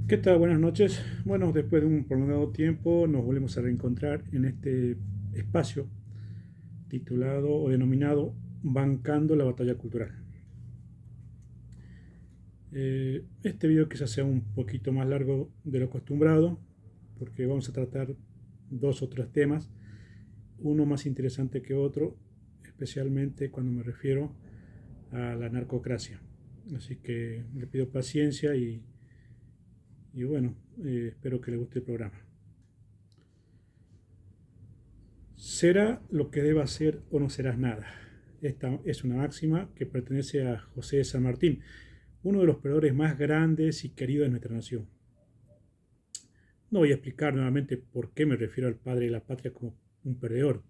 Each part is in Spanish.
¿Qué tal? Buenas noches. Bueno, después de un prolongado tiempo nos volvemos a reencontrar en este espacio titulado o denominado Bancando la Batalla Cultural. Este video quizás sea un poquito más largo de lo acostumbrado porque vamos a tratar dos o tres temas, uno más interesante que otro, especialmente cuando me refiero a la narcocracia. Así que le pido paciencia y bueno, espero que le guste el programa. Será lo que deba ser o no serás nada. Esta es una máxima que pertenece a José de San Martín, uno de los perdedores más grandes y queridos de nuestra nación. No voy a explicar nuevamente por qué me refiero al padre de la patria como un perdedor.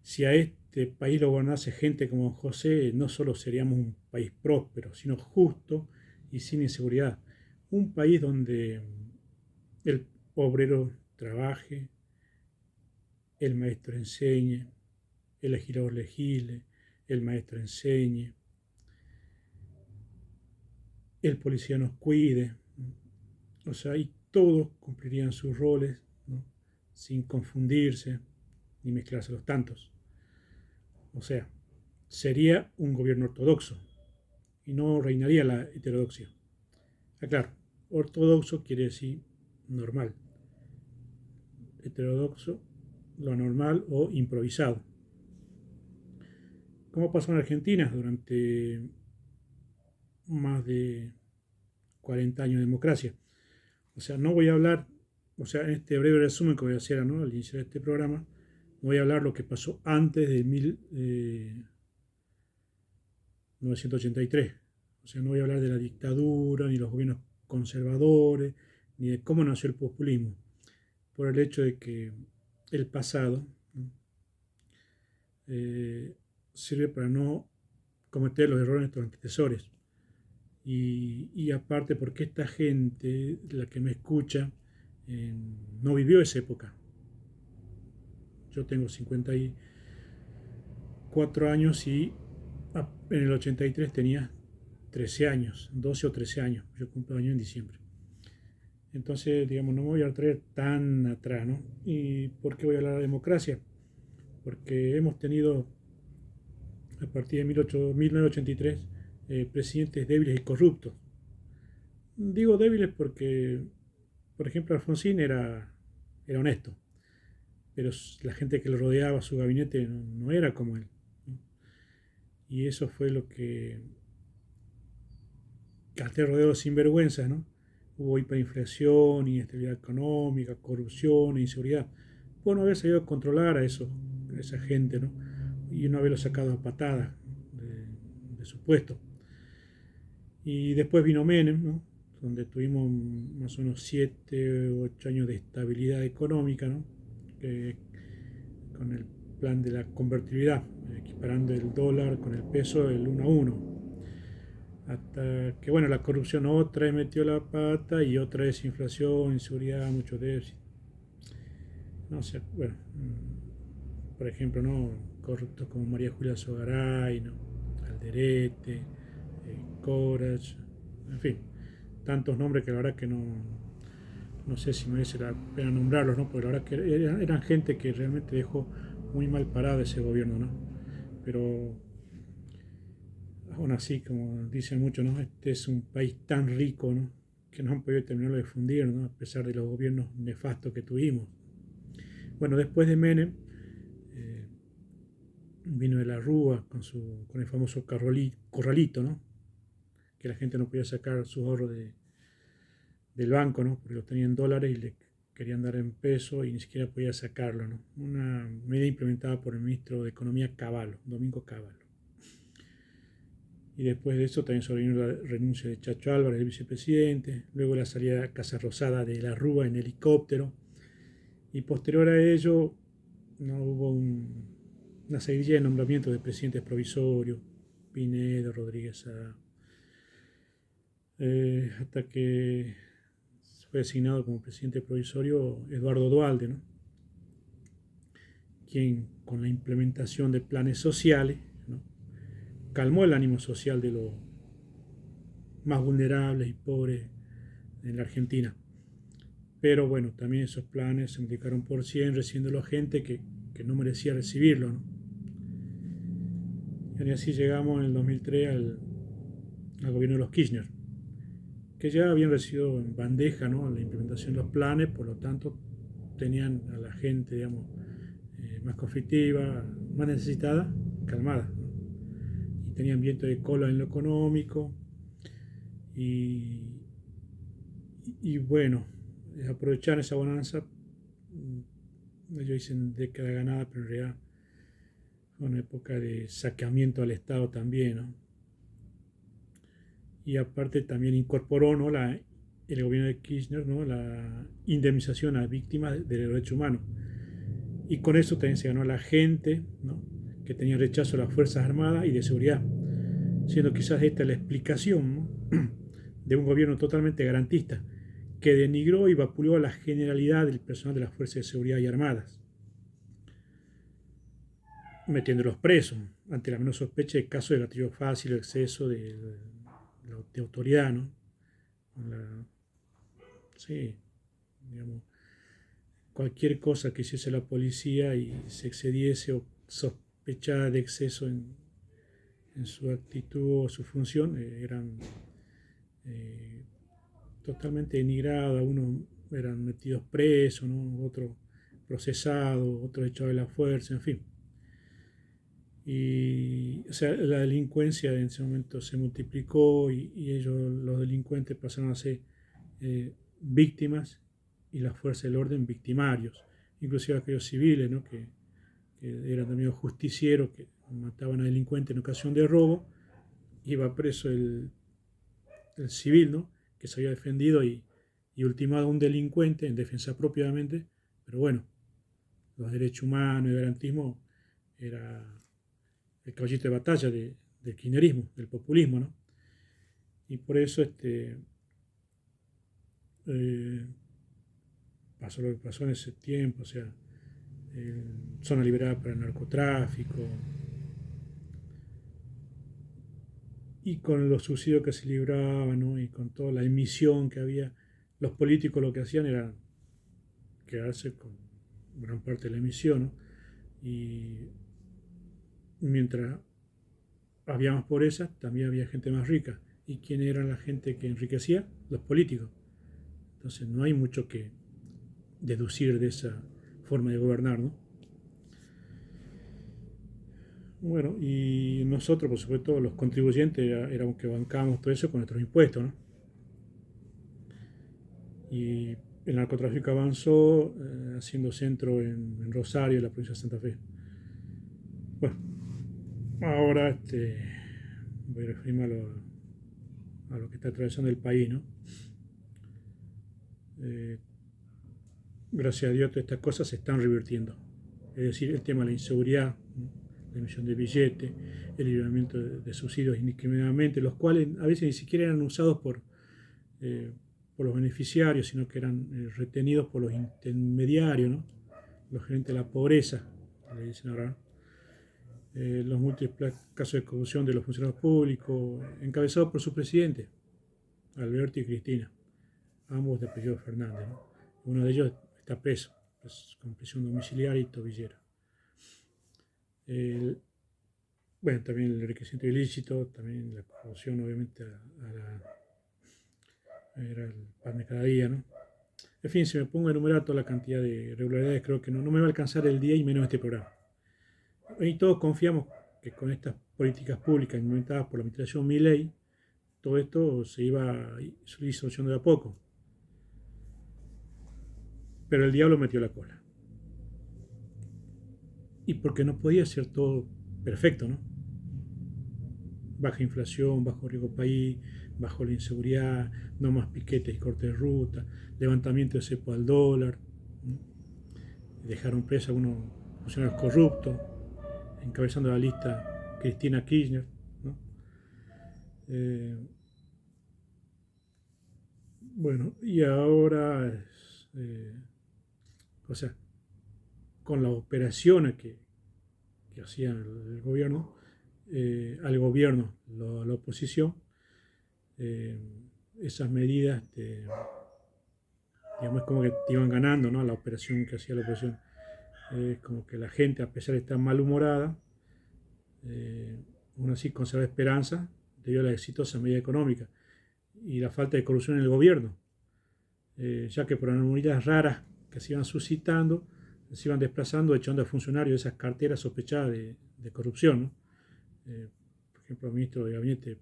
Si a este país lo gobernase gente como José, no solo seríamos un país próspero, sino justo y sin inseguridad. Un país donde el obrero trabaje, el maestro enseñe, el legislador legisle, el maestro enseñe, el policía nos cuide, ¿no? O sea, y todos cumplirían sus roles, ¿no? Sin confundirse ni mezclarse los tantos. O sea, sería un gobierno ortodoxo y no reinaría la heterodoxia. Aclaro, ortodoxo quiere decir normal, heterodoxo lo anormal o improvisado. ¿Cómo pasó en Argentina durante más de 40 años de democracia? O sea, no voy a hablar, o sea, en este breve resumen que voy a hacer, ¿no?, al iniciar este programa, no voy a hablar lo que pasó antes de 1983. O sea, no voy a hablar de la dictadura, ni los gobiernos conservadores, ni de cómo nació el populismo, por el hecho de que el pasado, ¿no?, eh, sirve para no cometer los errores de nuestros antecesores. Y aparte porque esta gente, la que me escucha, no vivió esa época. Yo tengo 54 años y en el 83 tenía 13 años, 12 o 13 años. Yo cumplo año en diciembre. Entonces, digamos, no me voy a traer tan atrás, ¿no? ¿Y por qué voy a hablar de democracia? Porque hemos tenido, a partir de 1983, presidentes débiles y corruptos. Digo débiles porque, por ejemplo, Alfonsín era honesto, pero la gente que lo rodeaba, su gabinete, no era como él, ¿no? Y eso fue lo que, al estar rodeado de sinvergüenzas, ¿no? Hubo hiperinflación, inestabilidad económica, corrupción, inseguridad. Por no haber sabido controlar a esa gente, ¿no? Y no haberlo sacado a patadas de su puesto. Y después vino Menem, ¿no?, donde tuvimos más o menos 7 o 8 años de estabilidad económica, ¿no?, que, con el plan de la convertibilidad, equiparando el dólar con el peso del 1 a 1. Hasta que, bueno, la corrupción otra vez metió la pata y otra vez inflación, inseguridad, mucho déficit. No sé, bueno, por ejemplo, ¿no?, corruptos como María Julia Sogaray, ¿no?, Alderete, Corach, en fin, tantos nombres que la verdad que no sé si merece la pena nombrarlos, ¿no? Porque la verdad que eran gente que realmente dejó muy mal parado ese gobierno, ¿no? Pero aún así, como dicen muchos, ¿no?, este es un país tan rico, ¿no?, que no han podido terminarlo de fundir, ¿no?, a pesar de los gobiernos nefastos que tuvimos. Bueno, después de Menem, eh, vino de la Rúa con el famoso corralito, ¿no?, que la gente no podía sacar sus ahorros del banco, ¿no?, porque los tenían en dólares y le querían dar en peso y ni siquiera podía sacarlo, ¿no? Una medida implementada por el ministro de Economía Cavallo, Domingo Cavallo. Y después de eso también sobrevino la renuncia de Chacho Álvarez, el vicepresidente, luego la salida a Casa Rosada de la Rúa en helicóptero, y posterior a ello no hubo una seguidilla de nombramientos de presidentes provisorios, Pinedo, Rodríguez Sá, hasta que fue designado como presidente provisorio Eduardo Duhalde, ¿no?, quien con la implementación de planes sociales, ¿no?, calmó el ánimo social de los más vulnerables y pobres en la Argentina. Pero bueno, también esos planes se multiplicaron por 100, recibiéndolo gente que no merecía recibirlo, ¿no? Y así llegamos en el 2003 al gobierno de los Kirchner, que ya habían recibido en bandeja, ¿no?, la implementación de los planes, por lo tanto tenían a la gente, digamos, más conflictiva, más necesitada, calmada, ¿no? Y tenían viento de cola en lo económico y, y bueno, aprovechar esa bonanza. Ellos dicen década ganada, pero en realidad fue una época de saqueamiento al Estado también, ¿no? Y aparte también incorporó, ¿no?, el gobierno de Kirchner, ¿no?, la indemnización a víctimas de derechos humanos. Y con eso también se ganó a la gente, ¿no?, que tenía rechazo a las Fuerzas Armadas y de seguridad, siendo quizás esta la explicación, ¿no?, de un gobierno totalmente garantista, que denigró y vapuleó a la generalidad del personal de las Fuerzas de Seguridad y Armadas, metiéndolos presos ante la menor sospecha de casos de gatillo fácil o exceso de autoridad, ¿no? La, sí, digamos, cualquier cosa que hiciese la policía y se excediese o sospechara de exceso en su actitud o su función, eran eh, totalmente denigrados. Algunos eran metidos presos, ¿no?, otros procesados, otros echados de la fuerza, en fin. Y o sea, la delincuencia en ese momento se multiplicó y ellos, los delincuentes, pasaron a ser víctimas y las fuerzas del orden victimarios, inclusive aquellos civiles, ¿no?, que eran también justicieros, que mataban a delincuentes en ocasión de robo. Iba preso el civil, ¿no?, que se había defendido y ultimado a un delincuente en defensa propiamente, pero bueno, los derechos humanos y el garantismo era el caballito de batalla del kirchnerismo, del populismo, ¿no? Y por eso eh, pasó lo que pasó en ese tiempo, o sea, zona liberada para el narcotráfico, y con los subsidios que se libraban, ¿no?, y con toda la emisión que había, los políticos lo que hacían era quedarse con gran parte de la emisión, ¿no? Y mientras había más pobreza, también había gente más rica. ¿Y quién era la gente que enriquecía? Los políticos. Entonces no hay mucho que deducir de esa forma de gobernar, ¿no? Bueno, y nosotros, por supuesto, los contribuyentes, éramos que bancábamos todo eso con nuestros impuestos, ¿no? Y el narcotráfico avanzó, haciendo centro en Rosario, en la provincia de Santa Fe. Bueno, ahora voy a referirme a lo que está atravesando el país, ¿no? Eh, Gracias a Dios todas estas cosas se están revirtiendo. Es decir, el tema de la inseguridad, ¿no?, la emisión de billetes, el libramiento de subsidios indiscriminadamente, los cuales a veces ni siquiera eran usados por los beneficiarios, sino que eran retenidos por los intermediarios, ¿no?, los gerentes de la pobreza, le dicen ahora, ¿no? Los múltiples casos de corrupción de los funcionarios públicos, encabezados por su presidente, Alberto y Cristina, ambos de apellido Fernández, ¿no? Uno de ellos está preso, pues, con prisión domiciliaria y tobillera. Bueno, también el enriquecimiento ilícito, también la corrupción, obviamente, era el pan de cada día, ¿no? En fin, si me pongo a enumerar toda la cantidad de irregularidades, creo que no me va a alcanzar el día y menos este programa. Y todos confiamos que con estas políticas públicas implementadas por la administración Milei, todo esto se iba a ir solucionando de a poco. Pero el diablo metió la cola. Y porque no podía ser todo perfecto, ¿no? Baja inflación, bajo riesgo país, bajo la inseguridad, no más piquetes y cortes de ruta, levantamiento de cepo al dólar, ¿no? Dejaron presos a algunos funcionarios corruptos, encabezando la lista Cristina Kirchner, ¿no? Eh, bueno, y ahora, o sea, con las operaciones que hacía el gobierno, al gobierno, la oposición, esas medidas digamos, es como que te iban ganando, ¿no? La operación que hacía la oposición. Es como que la gente, a pesar de estar malhumorada, eh, aún así conserva esperanza debido a la exitosa medida económica y la falta de corrupción en el gobierno, ya que por anomalias raras que se iban suscitando, se iban desplazando, echando a funcionarios de esas carteras sospechadas de corrupción, ¿no? Por ejemplo, el ministro de gabinete,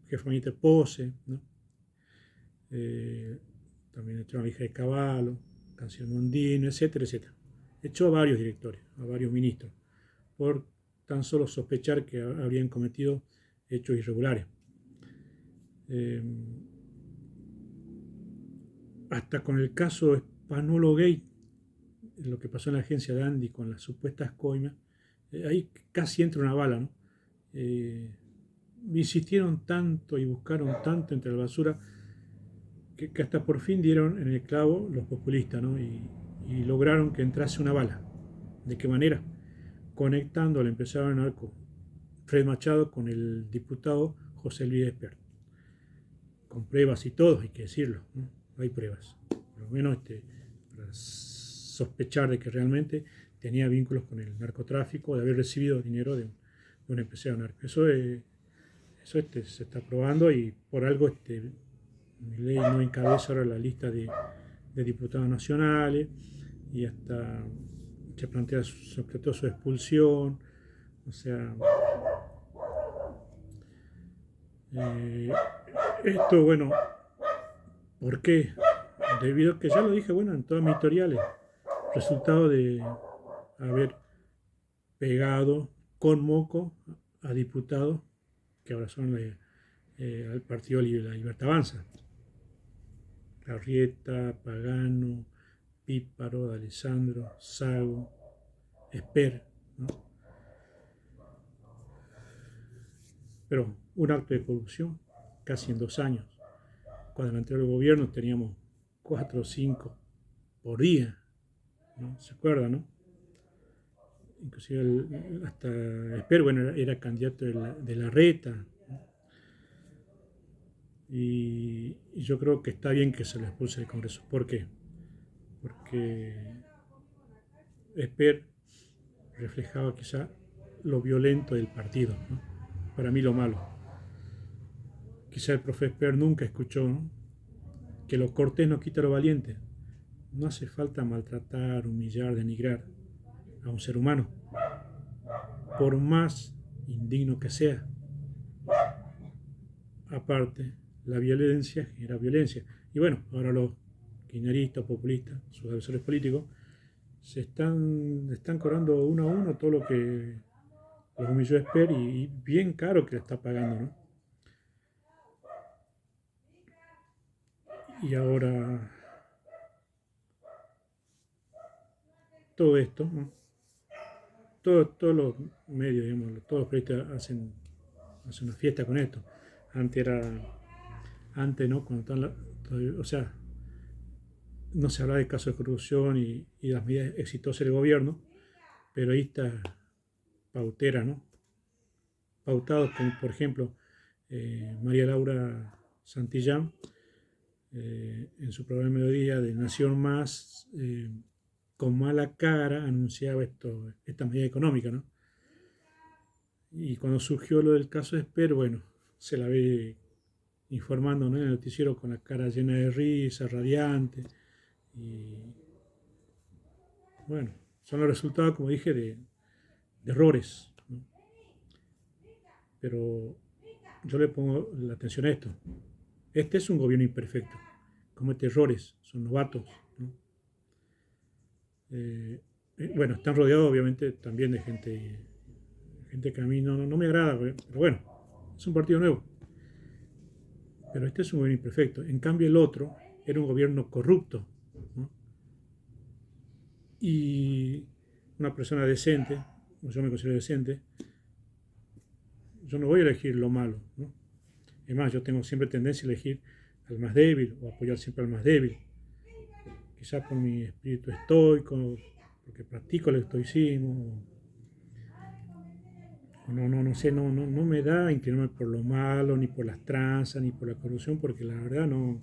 jefe de gabinete Pose, ¿no? Eh, También echó a la hija de Cavallo, Canciller Mondino, etcétera, etcétera. Echó a varios directores, a varios ministros, por tan solo sospechar que habrían cometido hechos irregulares. Eh, Hasta con el caso Spagnolo Gate, lo que pasó en la agencia de Andy con las supuestas coimas, ahí casi entra una bala, ¿no? Eh, Insistieron tanto y buscaron tanto entre la basura que hasta por fin dieron en el clavo los populistas, ¿no? Y lograron que entrase una bala. ¿De qué manera? Conectando al empresario narco Fred Machado con el diputado José Luis Espert. Con pruebas y todo, hay que decirlo, ¿no? Hay pruebas. Por lo menos para sospechar de que realmente tenía vínculos con el narcotráfico, de haber recibido dinero de un empresario narco. Eso se está probando y por algo mi ley no encabeza ahora la lista de diputados nacionales y hasta se plantea sobre todo su expulsión. O sea, eh, esto, bueno, ¿por qué? Debido a que ya lo dije, bueno, en todas mis historiales, resultado de haber pegado con moco a diputados que ahora son al Partido de la Libertad Avanza. Arrieta, Pagano, Píparo, Alessandro, Sago, Esper, ¿no? Pero un acto de corrupción casi en 2 años. Cuando en el anterior gobierno teníamos 4 o 5 por día, ¿no? ¿Se acuerdan, no? Inclusive hasta Esper, bueno, era candidato de la Reta, ¿no? Y yo creo que está bien que se lo expulse del Congreso. ¿Por qué? Porque Esper reflejaba quizá lo violento del partido, ¿no? Para mí lo malo. Quizá el profe Esper nunca escuchó, ¿no? Que lo cortés no quita lo valiente. No hace falta maltratar, humillar, denigrar a un ser humano, por más indigno que sea. Aparte, la violencia genera violencia. Y bueno, ahora los kirchneristas, populistas, sus adversarios políticos, están cobrando uno a uno todo lo que los humilló Esper y bien caro que le está pagando, ¿no? Y ahora todo esto, ¿no? Todos los medios, digamos, todos los periodistas hacen una fiesta con esto. Antes antes, ¿no? O sea, no se hablaba de casos de corrupción y las medidas exitosas del gobierno, pero ahí está pautera, ¿no? Pautados como, por ejemplo, María Laura Santillán, en su programa de mediodía de Nación Más, con mala cara anunciaba esta medida económica, ¿no? Y cuando surgió lo del caso de Esper, bueno, se la ve informando, ¿no? En el noticiero con la cara llena de risa, radiante. Y bueno, son los resultados, como dije, de errores, ¿no? Pero yo le pongo la atención a esto. Este es un gobierno imperfecto, comete errores, son novatos, ¿no? Bueno, están rodeados obviamente también de gente que a mí no me agrada, pero bueno, es un partido nuevo. Pero este es un gobierno imperfecto. En cambio el otro era un gobierno corrupto, ¿no? Y una persona decente, yo me considero decente, yo no voy a elegir lo malo, ¿no? Es más, yo tengo siempre tendencia a elegir al más débil o apoyar siempre al más débil. Quizás por mi espíritu estoico, porque practico el estoicismo, no sé, no me da inclinarme por lo malo, ni por las tranzas, ni por la corrupción, porque la verdad no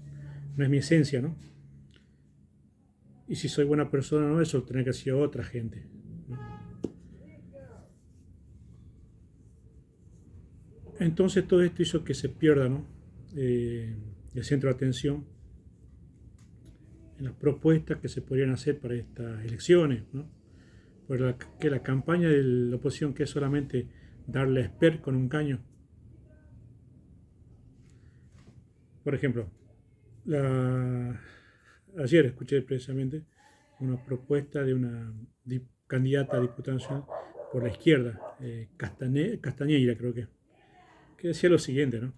es mi esencia, ¿no? Y si soy buena persona o no, eso lo tendrá que hacer otra gente, ¿no? Entonces todo esto hizo que se pierda, ¿no? El centro de atención en las propuestas que se podrían hacer para estas elecciones, ¿no? Que la campaña de la oposición, que es solamente darle a Esper con un caño. Por ejemplo, la, ayer escuché precisamente una propuesta de una candidata a diputada nacional por la izquierda, Castañeira creo que decía lo siguiente, ¿no?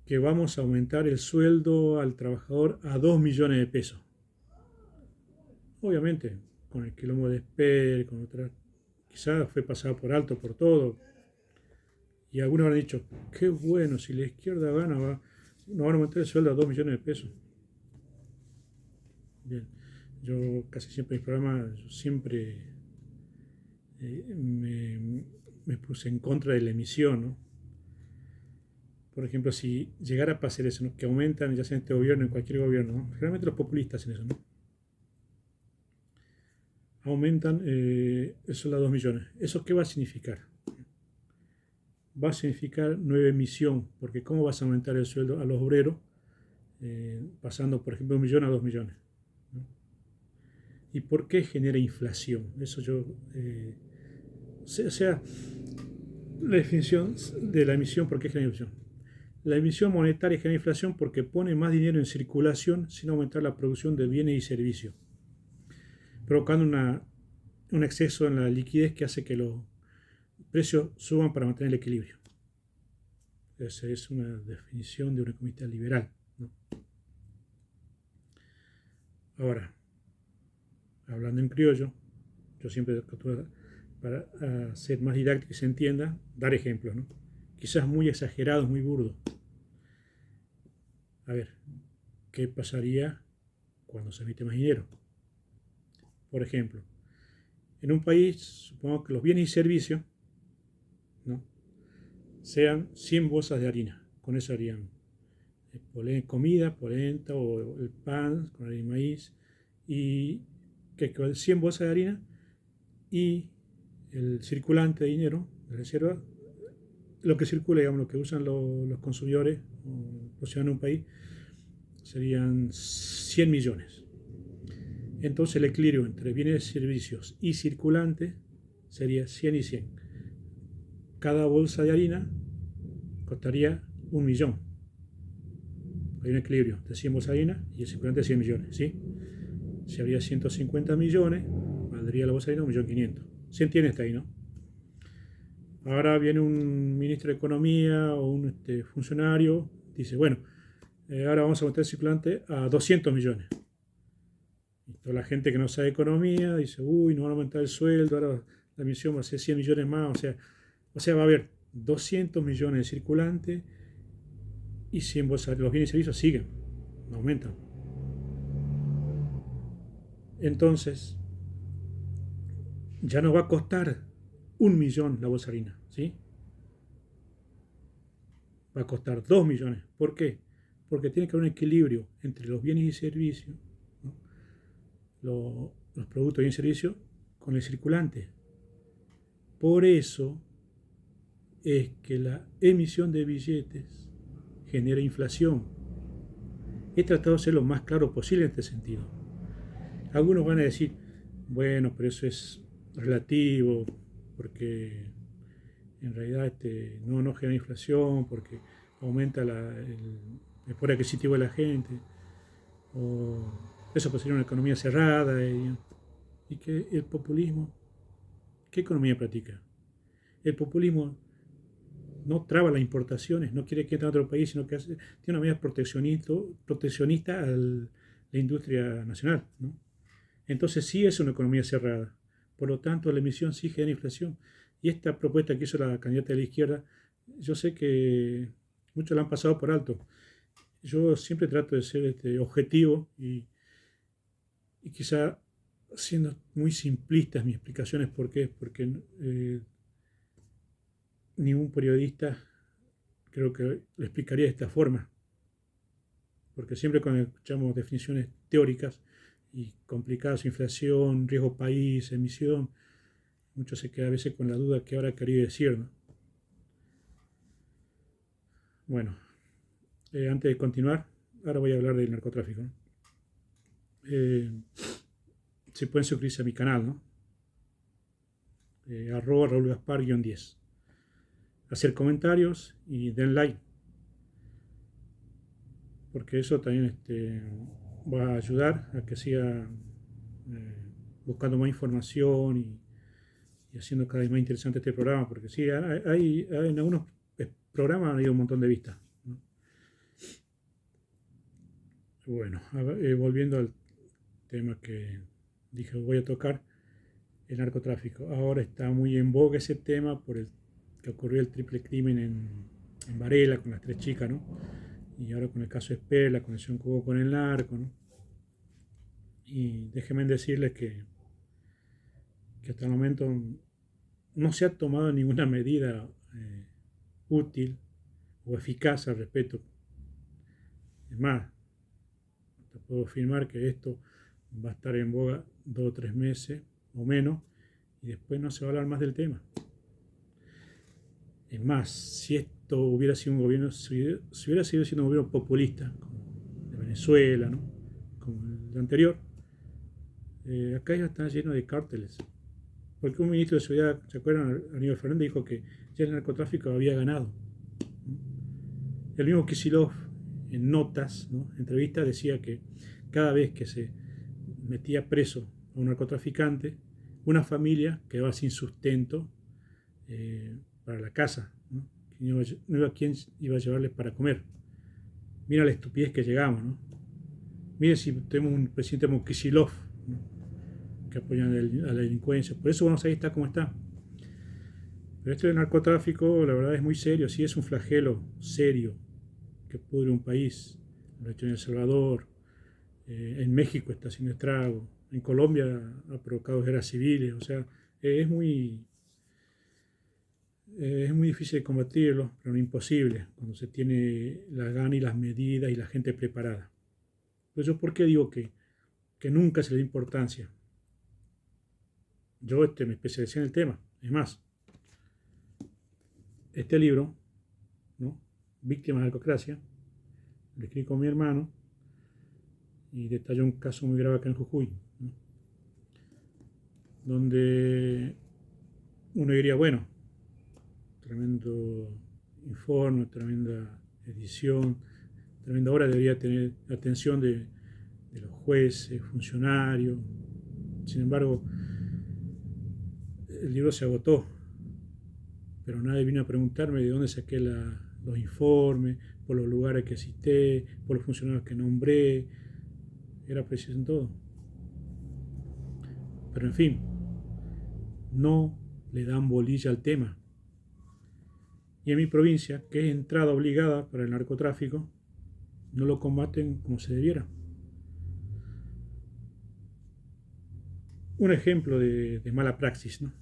Que vamos a aumentar el sueldo al trabajador a 2 millones de pesos. Obviamente, con el quilombo de Esper, con otras, quizás fue pasado por alto por todo. Y algunos han dicho, qué bueno, si la izquierda gana, nos van a aumentar el sueldo a 2 millones de pesos. Bien, yo casi siempre en mis programas, yo siempre me puse en contra de la emisión, ¿no? Por ejemplo, si llegara a pasar eso, ¿no? Que aumentan, ya sea en este gobierno, en cualquier gobierno, ¿no? Generalmente los populistas hacen eso, ¿no? Aumentan el sueldo a 2 millones. ¿Eso qué va a significar? Va a significar nueva emisión, porque ¿cómo vas a aumentar el sueldo a los obreros pasando, por ejemplo, de 1 millón a 2 millones? ¿No? ¿Y por qué genera inflación? Eso yo... o sea, la definición de la emisión, ¿por qué genera inflación? La emisión monetaria genera inflación porque pone más dinero en circulación sin aumentar la producción de bienes y servicios, provocando un exceso en la liquidez que hace que los precios suban para mantener el equilibrio. Esa es una definición de un economista liberal, ¿no? Ahora, hablando en criollo, yo siempre para ser más didáctico y se entienda, dar ejemplos, ¿no? Quizás muy exagerados, muy burdos. A ver, ¿qué pasaría cuando se emite más dinero? Por ejemplo, en un país, supongo que los bienes y servicios, ¿no? Sean 100 bolsas de harina. Con eso harían comida, polenta o el pan con harina y maíz. Y que 100 bolsas de harina y el circulante de dinero, de reserva, lo que circula, digamos, lo que usan los consumidores o los ciudadanos de un país, serían 100 millones. Entonces el equilibrio entre bienes, servicios y circulante sería 100 y 100. Cada bolsa de harina costaría 1 millón. Hay un equilibrio de 100 bolsas de harina y el circulante de 100 millones, ¿sí? Si habría 150 millones, valdría la bolsa de harina 1.500.000. ¿Se entiende hasta ahí, no? Ahora viene un ministro de Economía o un funcionario, dice, bueno, ahora vamos a aumentar el circulante a 200 millones. Y toda la gente que no sabe economía dice, uy, no van a aumentar el sueldo, ahora la emisión va a ser 100 millones más, o sea, va a haber 200 millones de circulante y 100 bolsas, los bienes y servicios siguen, no aumentan. Entonces, ya no va a costar 1 millón la bolsa de harina, ¿sí? Va a costar 2 millones. ¿Por qué? Porque tiene que haber un equilibrio entre los bienes y servicios, ¿no? Los productos y servicios con el circulante. Por eso es que la emisión de billetes genera inflación. He tratado de ser lo más claro posible en este sentido. Algunos van a decir, bueno, pero eso es relativo, porque en realidad no genera inflación, porque aumenta el poder adquisitivo de la gente, o eso puede ser una economía cerrada, y que el populismo, ¿qué economía practica? El populismo no traba las importaciones, no quiere que entre a otro país, sino que tiene una medida proteccionista a la industria nacional, ¿no? Entonces sí es una economía cerrada. Por lo tanto, la emisión sí genera inflación. Y esta propuesta que hizo la candidata de la izquierda, yo sé que muchos la han pasado por alto. Yo siempre trato de ser objetivo y quizá siendo muy simplistas mis explicaciones. ¿Por qué? Porque ningún periodista creo que lo explicaría de esta forma. Porque siempre cuando escuchamos definiciones teóricas y complicada su inflación, riesgo país, emisión, mucho se queda a veces con la duda qué habrá querido decir, ¿no? Bueno, antes de continuar, ahora voy a hablar del narcotráfico, ¿no? Eh, Se pueden suscribirse a mi canal, ¿no? Arroba Raúl Gaspar-10. Hacer comentarios y den like, porque eso también va a ayudar a que siga buscando más información y haciendo cada vez más interesante este programa, porque sí, hay en algunos programas ha habido un montón de vistas, ¿no? Bueno, volviendo al tema que dije voy a tocar, el narcotráfico. Ahora está muy en boga ese tema por el que ocurrió el triple crimen en Varela con las tres chicas, ¿no? Y ahora con el caso Esper, la conexión que hubo con el narco, ¿no? Y déjenme decirles que hasta el momento no se ha tomado ninguna medida útil o eficaz al respecto. Es más, te puedo afirmar que esto va a estar en boga 2 o 3 meses o menos y después no se va a hablar más del tema. Es más, si esto hubiera sido un gobierno, si hubiera sido siendo un gobierno populista, como de Venezuela, ¿no? Como el anterior, acá ya está lleno de cárteles. Porque un ministro de Seguridad, ¿se acuerdan? Aníbal Fernández dijo que ya el narcotráfico había ganado. El mismo Kicillof, en notas, ¿no? Entrevistas, decía que cada vez que se metía preso a un narcotraficante, una familia quedaba sin sustento para la casa, ¿no? No iba quién iba a llevarles para comer. Mira la estupidez que llegamos, ¿no? Miren si tenemos un presidente como Kicillof, ¿no? Que apoyan a la delincuencia. Por eso Buenos Aires está como está. Pero esto del narcotráfico, la verdad, es muy serio. Sí, es un flagelo serio que pudre un país. Lo ha hecho en El Salvador, en México está haciendo estrago, en Colombia ha provocado guerras civiles. O sea, es muy difícil de combatirlo, pero no imposible, cuando se tiene la gana y las medidas y la gente preparada. Por eso, ¿por qué digo que nunca se le da importancia? Yo me especialicé en el tema. Es más, este libro, ¿no? Víctimas de la Narcocracia, lo escribí con mi hermano y detalló un caso muy grave acá en Jujuy, ¿no? Donde uno diría, bueno, tremendo informe, tremenda edición, tremenda obra, debería tener la atención de los jueces, funcionarios. Sin embargo, el libro se agotó, pero nadie vino a preguntarme de dónde saqué los informes, por los lugares que cité, por los funcionarios que nombré. Era preciso en todo. Pero en fin, no le dan bolilla al tema. Y en mi provincia, que es entrada obligada para el narcotráfico, no lo combaten como se debiera. Un ejemplo de mala praxis, ¿no?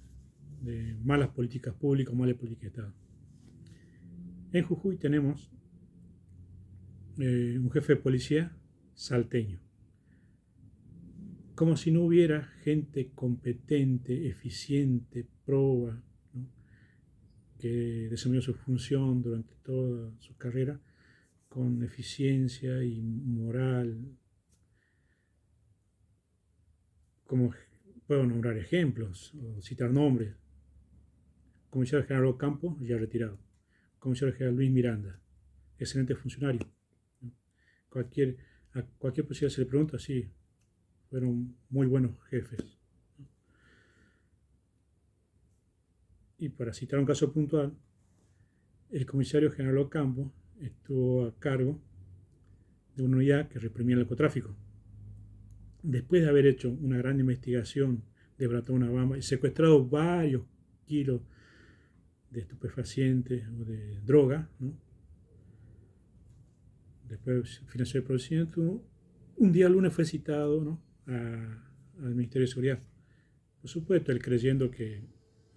De malas políticas públicas, malas políticas de Estado. En Jujuy tenemos un jefe de policía salteño. Como si no hubiera gente competente, eficiente, proba, ¿no? Que desempeñó su función durante toda su carrera con eficiencia y moral. Como puedo nombrar ejemplos o citar nombres. Comisario General Ocampo, ya retirado. Comisario General Luis Miranda, excelente funcionario. Cualquier, a cualquier policía se le pregunta, sí, fueron muy buenos jefes. Y para citar un caso puntual, el comisario General Ocampo estuvo a cargo de una unidad que reprimía el narcotráfico. Después de haber hecho una gran investigación, desbaratado una bamba y secuestrado varios kilos de estupefacientes o de droga, ¿no? Después financió el procedimiento. Un día lunes fue citado, ¿no? Al Ministerio de Seguridad. Por supuesto, él creyendo que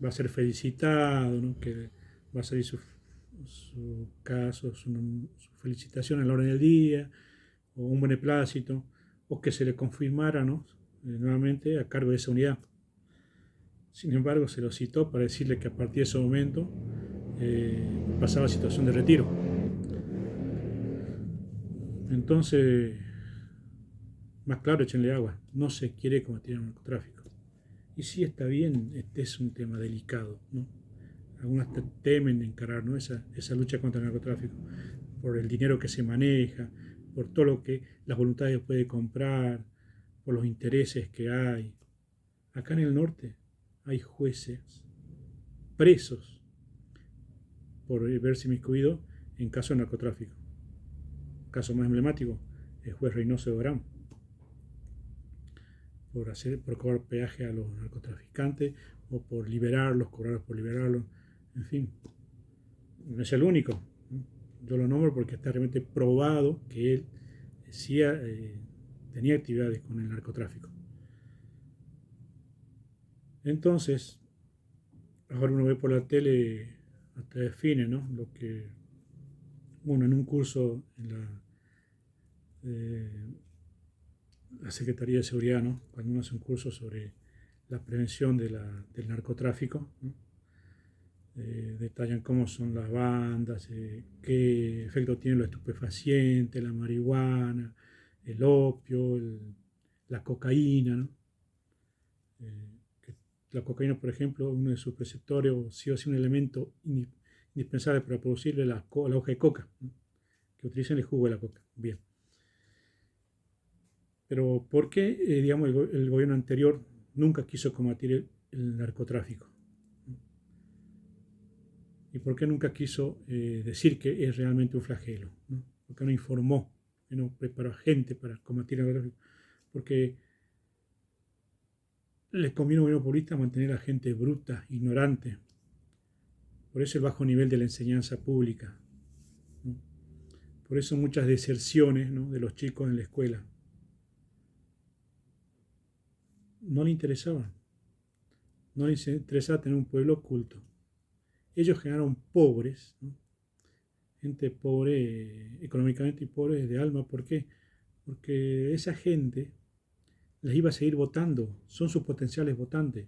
va a ser felicitado, ¿no? Que va a salir su caso, su felicitación a la hora del día, o un beneplácito, o que se le confirmara, ¿no? Nuevamente a cargo de esa unidad. Sin embargo, se lo citó para decirle que a partir de ese momento pasaba a situación de retiro. Entonces, más claro, échenle agua. No se quiere combatir el narcotráfico. Y sí está bien, este es un tema delicado, ¿no? Algunos temen encarar, ¿no? esa lucha contra el narcotráfico por el dinero que se maneja, por todo lo que las voluntades puede comprar, por los intereses que hay. Acá en el norte hay jueces presos por verse inmiscuido en caso de narcotráfico. Caso más emblemático, el juez Reynoso de Orán, por cobrar peaje a los narcotraficantes o por liberarlos, cobrarlos por liberarlos, en fin, no es el único. Yo lo nombro porque está realmente probado que él sí, tenía actividades con el narcotráfico. Entonces, ahora uno ve por la tele hasta define, ¿no? Lo que uno en un curso en la Secretaría de Seguridad, ¿no? Cuando uno hace un curso sobre la prevención del narcotráfico, ¿no? Detallan cómo son las bandas, qué efecto tienen los estupefacientes, la marihuana, el opio, la cocaína, ¿no? Que la cocaína, por ejemplo, uno de sus preceptores, o sí o sí un elemento indispensable para producirle la hoja de coca, ¿no? Que utilicen el jugo de la coca. Bien. Pero ¿por qué, digamos, el gobierno anterior nunca quiso combatir el narcotráfico? ¿Y por qué nunca quiso decir que es realmente un flagelo? ¿No? ¿Por qué no informó? ¿Por qué no preparó a gente para combatir el narcotráfico? Porque les conviene a un gobierno populista mantener a gente bruta, ignorante. Por eso el bajo nivel de la enseñanza pública, ¿no? Por eso muchas deserciones, ¿no?, de los chicos en la escuela. No les interesaba. No les interesaba tener un pueblo culto. Ellos generaron pobres, ¿no? Gente pobre económicamente y pobre de alma. ¿Por qué? Porque esa gente les iba a seguir votando, son sus potenciales votantes.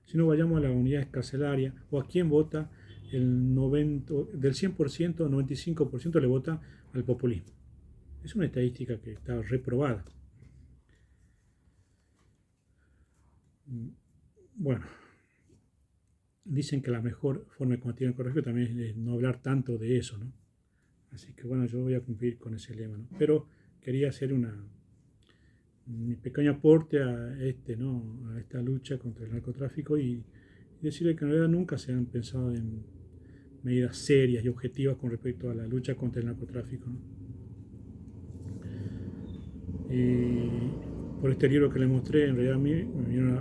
Si no, vayamos a las unidades carcelarias o a quién vota, el 90, del 100%, 95% le vota al populismo. Es una estadística que está reprobada. Bueno, dicen que la mejor forma de combatir el narcotráfico también es no hablar tanto de eso, ¿no? Así que bueno, yo voy a cumplir con ese lema, ¿no? Pero quería hacer mi pequeño aporte ¿no?, a esta lucha contra el narcotráfico y decirle que en realidad nunca se han pensado en medidas serias y objetivas con respecto a la lucha contra el narcotráfico, ¿no? Y por este libro que les mostré, en realidad a mí me vinieron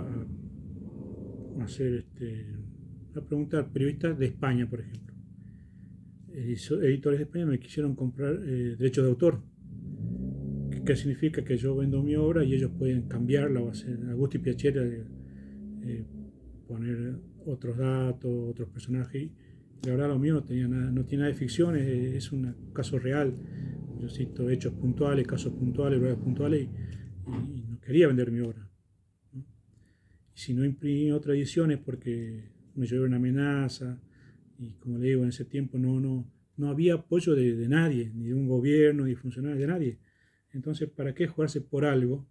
a hacer, a preguntar periodistas de España, por ejemplo. Editores de España me quisieron comprar derechos de autor. ¿Qué significa? Que yo vendo mi obra y ellos pueden cambiarla o hacer a gusto y piacere, poner otros datos, otros personajes. Y la verdad lo mío no tiene nada de ficción, es un caso real. Yo cito hechos puntuales, casos puntuales, lugares puntuales y no quería vender mi obra, ¿no? Y si no imprimí otras ediciones porque me llevé una amenaza y como le digo, en ese tiempo no había apoyo de nadie, ni de un gobierno, ni de funcionarios, de nadie. Entonces, ¿para qué jugarse por algo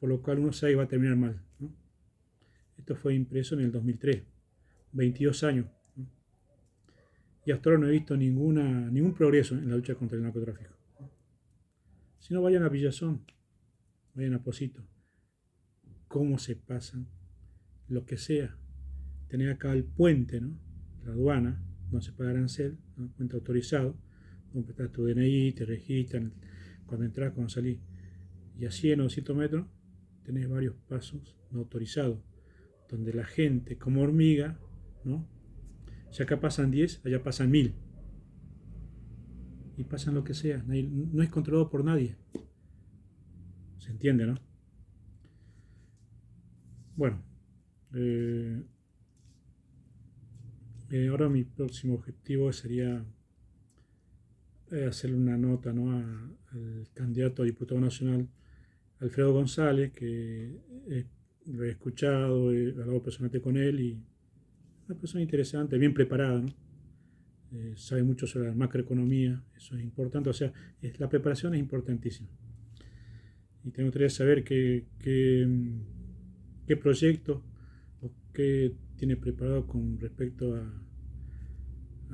por lo cual uno sabe que va a terminar mal, ¿no? Esto fue impreso en el 2003, 22 años, ¿no? Y hasta ahora no he visto ningún progreso en la lucha contra el narcotráfico. Si no, vayan a Villazón, vayan a Posito. ¿Cómo se pasan? Lo que sea. Tener acá el puente, ¿no?, la aduana, donde se paga arancel, ¿no?, puente autorizado, donde está tu DNI, te registran cuando entras, cuando salís. Y a 100 o 200 metros tenés varios pasos no autorizados, donde la gente, como hormiga, ¿no?, si acá pasan 10, allá pasan 1000. Y pasan lo que sea, no es controlado por nadie. ¿Se entiende, no? Bueno, ahora mi próximo objetivo sería hacerle una nota, ¿no?, al candidato a diputado nacional Alfredo González, que lo he escuchado, he hablado personalmente con él y una persona interesante, bien preparada, ¿no? Sabe mucho sobre la macroeconomía, eso es importante, o sea, la preparación es importantísima. Y te gustaría saber qué proyecto o qué tiene preparado con respecto a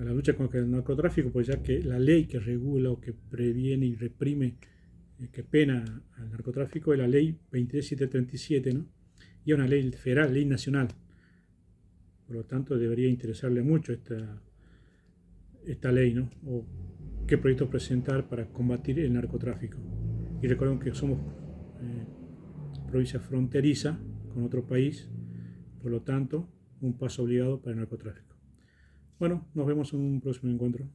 la lucha contra el narcotráfico, pues ya que la ley que regula o que previene y reprime, que pena al narcotráfico es la ley 23737, ¿no? Y es una ley federal, ley nacional. Por lo tanto, debería interesarle mucho esta ley, ¿no? O qué proyectos presentar para combatir el narcotráfico. Y recuerden que somos provincia fronteriza con otro país, por lo tanto, un paso obligado para el narcotráfico. Bueno, nos vemos en un próximo encuentro.